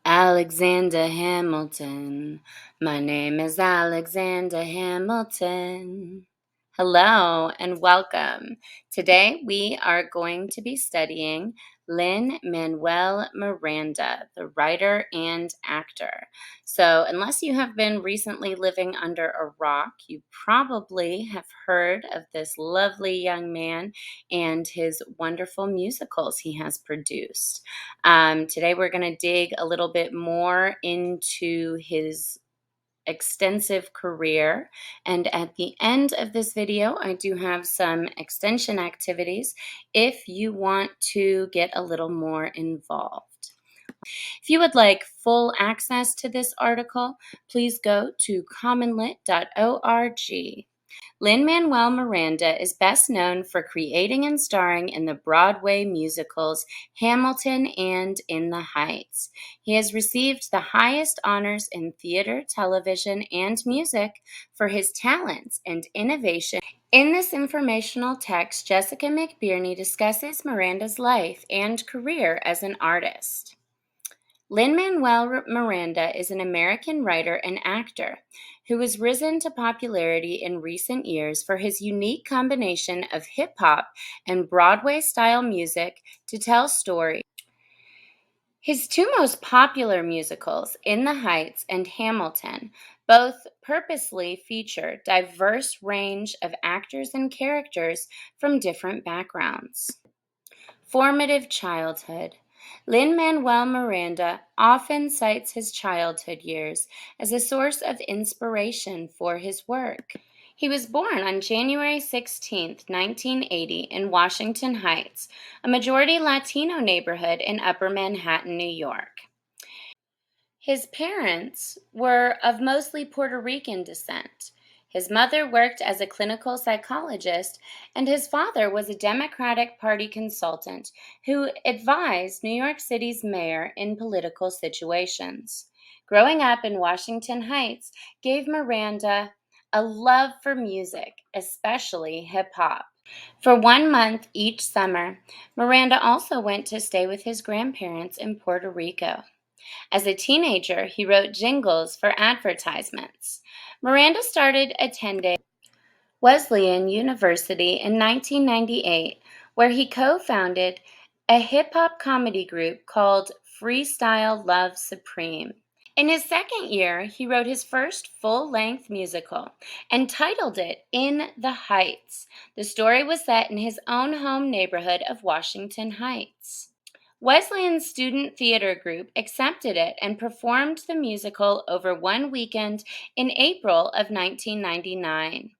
Alexander Hamilton. My name is Alexander Hamilton. Hello and welcome. Today we are going to be studying Lin-Manuel Miranda, the writer and actor. So, unless you have been recently living under a rock, you probably have heard of this lovely young man and his wonderful musicals he has produced. Today, we're going to dig a little bit more into his extensive career. And at the end of this video, I do have some extension activities if you want to get a little more involved. If you would like full access to this article, please go to commonlit.org. Lin-Manuel Miranda is best known for creating and starring in the Broadway musicals Hamilton and In the Heights. He has received the highest honors in theater, television, and music for his talents and innovation. In this informational text, Jessica McBurney discusses Miranda's life and career as an artist. Lin-Manuel Miranda is an American writer and actor who has risen to popularity in recent years for his unique combination of hip-hop and Broadway-style music to tell stories. His two most popular musicals, In the Heights and Hamilton, both purposely feature diverse range of actors and characters from different backgrounds. Formative childhood. Lin-Manuel Miranda often cites his childhood years as a source of inspiration for his work. He was born on January 16, 1980, in Washington Heights, a majority Latino neighborhood in Upper Manhattan, New York. His parents were of mostly Puerto Rican descent. His mother worked as a clinical psychologist, and his father was a Democratic Party consultant who advised New York City's mayor in political situations. Growing up in Washington Heights gave Miranda a love for music, especially hip-hop. For 1 month each summer, Miranda also went to stay with his grandparents in Puerto Rico. As a teenager, he wrote jingles for advertisements. Miranda started attending Wesleyan University in 1998, where he co-founded a hip-hop comedy group called Freestyle Love Supreme. In his second year, he wrote his first full-length musical and titled it In the Heights. The story was set in his own home neighborhood of Washington Heights. Wesleyan's student theater group accepted it and performed the musical over one weekend in April of 1999.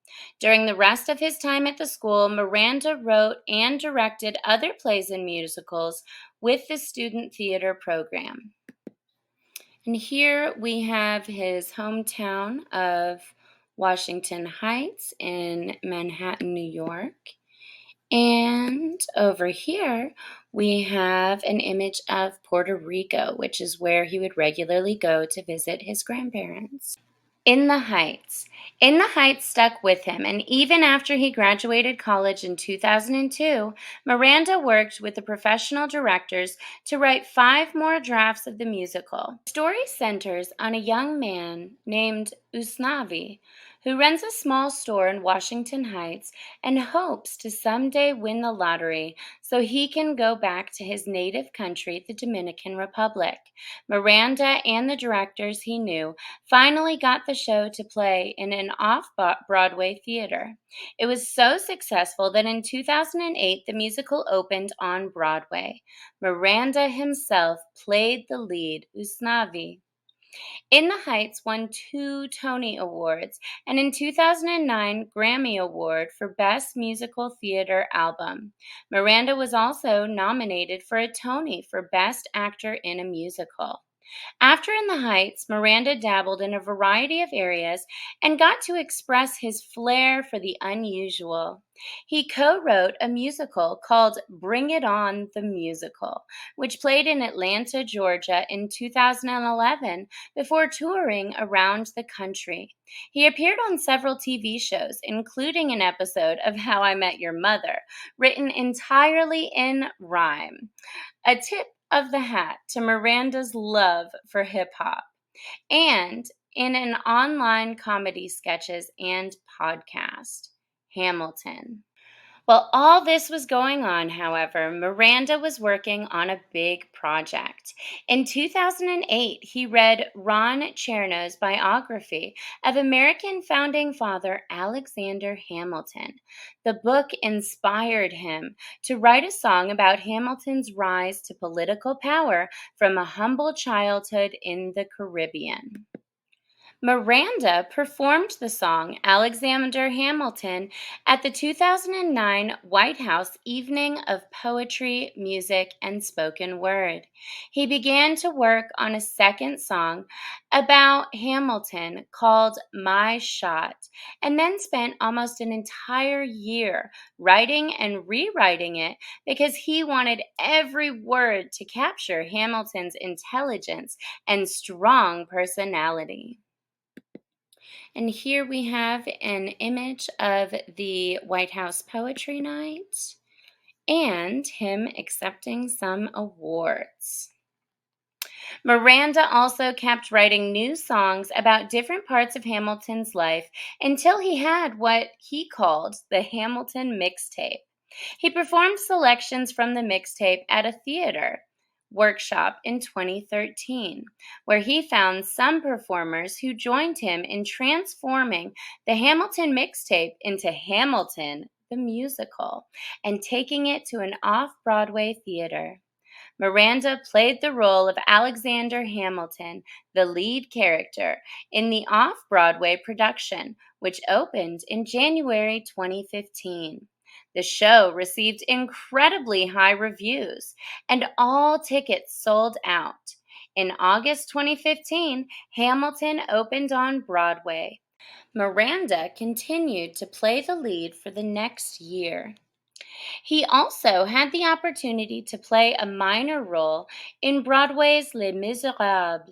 During the rest of his time at the school, Miranda wrote and directed other plays and musicals with the student theater program. And here we have his hometown of Washington Heights in Manhattan, New York. And over here, we have an image of Puerto Rico, which is where he would regularly go to visit his grandparents. In the Heights. In the Heights stuck with him, and even after he graduated college in 2002, Miranda worked with the professional directors to write 5 more drafts of the musical. The story centers on a young man named Usnavi, who runs a small store in Washington Heights and hopes to someday win the lottery so he can go back to his native country, the Dominican Republic. Miranda and the directors he knew finally got the show to play in an off-Broadway theater. It was so successful that in 2008, the musical opened on Broadway. Miranda himself played the lead, Usnavi. In the Heights won 2 Tony Awards and in 2009 Grammy Award for Best Musical Theater Album. Miranda was also nominated for a Tony for Best Actor in a Musical. After In the Heights, Miranda dabbled in a variety of areas and got to express his flair for the unusual. He co-wrote a musical called Bring It On the Musical, which played in Atlanta, Georgia in 2011 before touring around the country. He appeared on several TV shows, including an episode of How I Met Your Mother, written entirely in rhyme. A tip of the hat to Miranda's love for hip hop and in an online comedy sketches and podcast, Hamilton. While all this was going on, however, Miranda was working on a big project. In 2008, he read Ron Chernow's biography of American founding father Alexander Hamilton. The book inspired him to write a song about Hamilton's rise to political power from a humble childhood in the Caribbean. Miranda performed the song Alexander Hamilton at the 2009 White House Evening of Poetry, Music, and Spoken Word. He began to work on a second song about Hamilton called My Shot, and then spent almost an entire year writing and rewriting it because he wanted every word to capture Hamilton's intelligence and strong personality. And here we have an image of the White House Poetry Night and him accepting some awards. Miranda also kept writing new songs about different parts of Hamilton's life until he had what he called the Hamilton mixtape. He performed selections from the mixtape at a theater workshop in 2013, where he found some performers who joined him in transforming the Hamilton mixtape into Hamilton the musical and taking it to an off Broadway theater. Miranda played the role of Alexander Hamilton, the lead character, in the off Broadway production, which opened in January 2015. The show received incredibly high reviews, and all tickets sold out. In August 2015, Hamilton opened on Broadway. Miranda continued to play the lead for the next year. He also had the opportunity to play a minor role in Broadway's Les Miserables,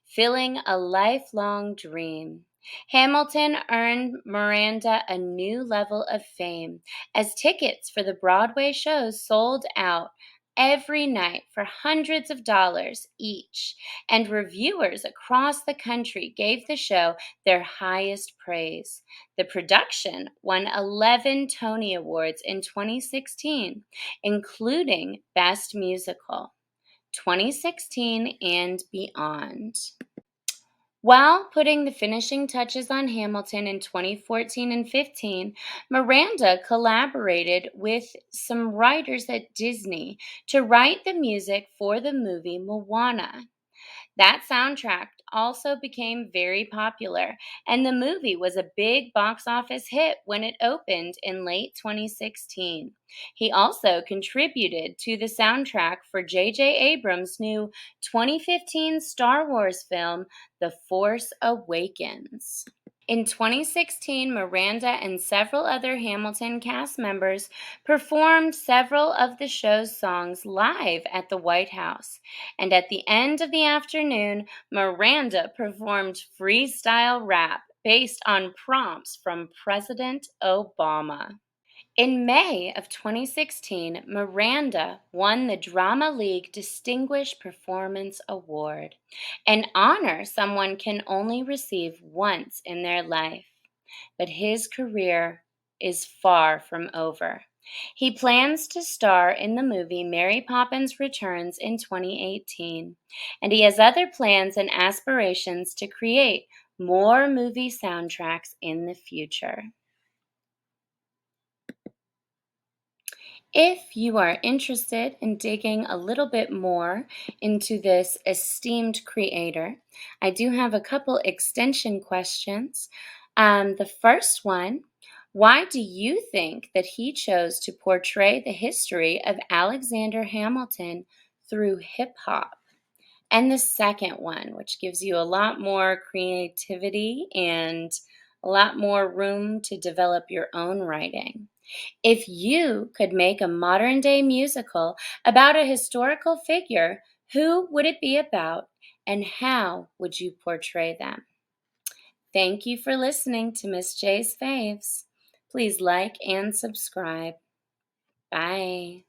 filling a lifelong dream. Hamilton earned Miranda a new level of fame as tickets for the Broadway shows sold out every night for hundreds of dollars each, and reviewers across the country gave the show their highest praise. The production won 11 Tony Awards in 2016, including Best Musical, 2016 and beyond. While putting the finishing touches on Hamilton in 2014 and 15, Miranda collaborated with some writers at Disney to write the music for the movie Moana. That soundtrack also became very popular, and the movie was a big box office hit when it opened in late 2016. He also contributed to the soundtrack for J.J. Abrams' new 2015 Star Wars film, The Force Awakens. In 2016, Miranda and several other Hamilton cast members performed several of the show's songs live at the White House. And at the end of the afternoon, Miranda performed freestyle rap based on prompts from President Obama. In May of 2016, Miranda won the Drama League Distinguished Performance Award, an honor someone can only receive once in their life. But his career is far from over. He plans to star in the movie Mary Poppins Returns in 2018, and he has other plans and aspirations to create more movie soundtracks in the future. If you are interested in digging a little bit more into this esteemed creator, I do have a couple extension questions. The first one, why do you think that he chose to portray the history of Alexander Hamilton through hip hop? And the second one, which gives you a lot more creativity and a lot more room to develop your own writing. If you could make a modern day musical about a historical figure, who would it be about and how would you portray them? Thank you for listening to Miss J's Faves. Please like and subscribe. Bye.